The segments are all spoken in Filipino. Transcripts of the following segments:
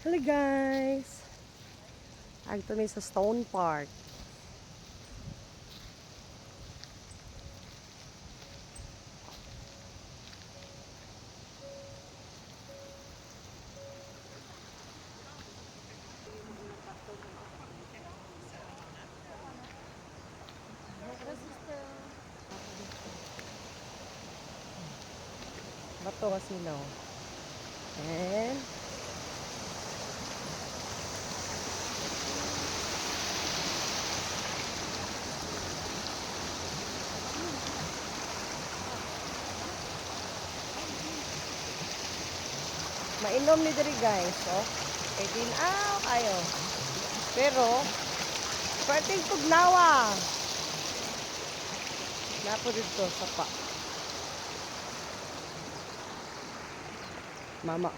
Hello guys! Agto mi sa Stone Park. Bato kasi no. And mainom ni diri guys, oh. Kay tinaw kayo. Pero perting tugnawa. Napo dito sa pa. Mama.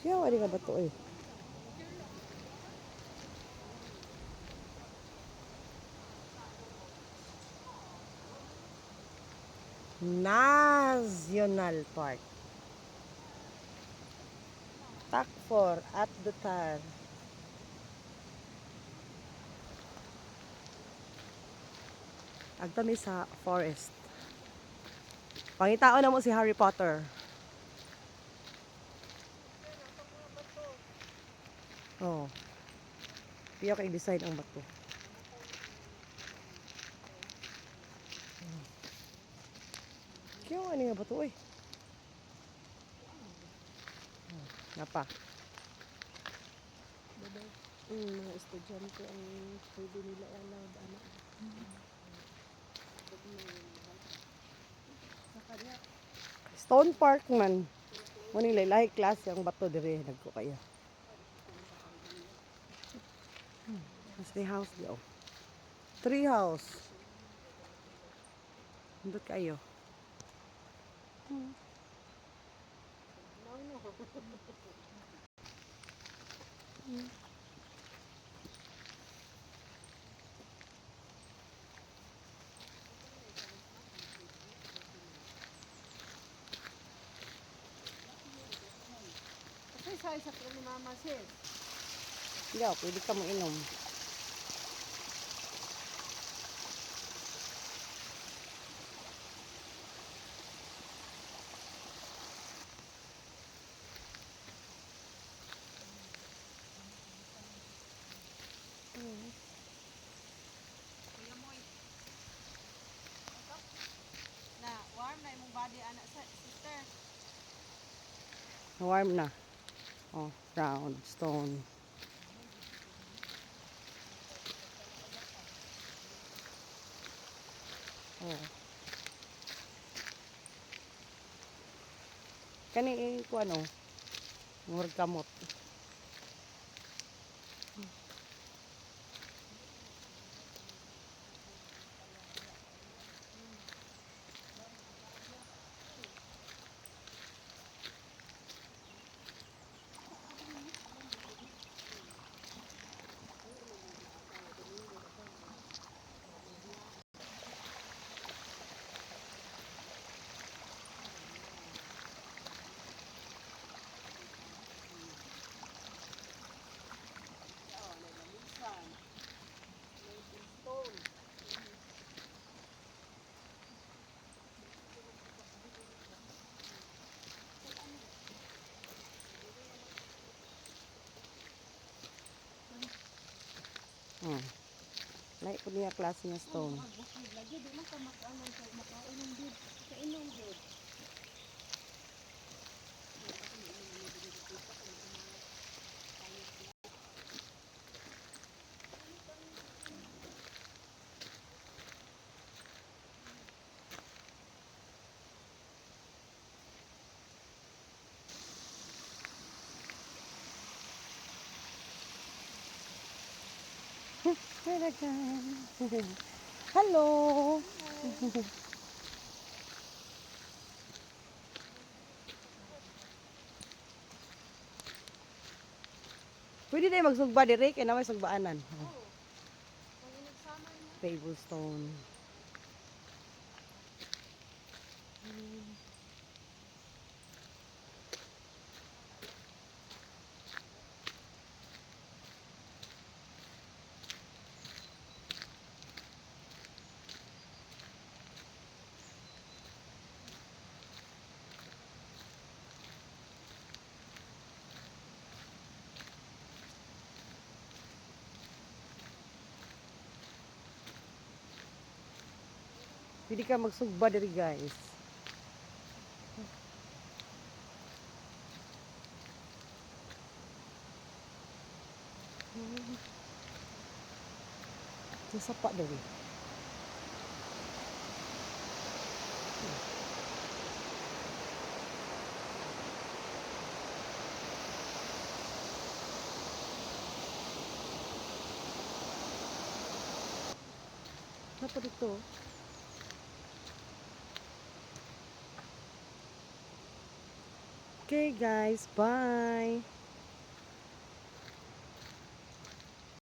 Yo, ari nga bato eh. National Park. Takfor at Dutar. Agto mi sa forest. Pangitao na mo si Harry Potter. Oh. Piyo kay design ang bato. Kaya ano nga bato eh. Napa. Mga estudyante ang pwede nila allowed anak. Sa kanya, Stone Park man. Muna lahi klase ang bato dire nagko kaya. Mas may house di oh. Tree house. Andot kayo. kasi sa ko ni Mama sis. Yaw, pwede ka mo inom. Na warm na imong body anak sa sister. Warm na. Oh, round stone. Oh. Kani ko ano? Murag kamot. Lahi po niya klase ng stone. Lagi di man ka makaano sa makainom gid. Kainom gid. Hello. Pwede tayo magsugba dire kay na may sugbaanan. Pebble stone. Pwede ka magsugba diri guys. Sa sapa diri. Apa dito? Okay guys, bye.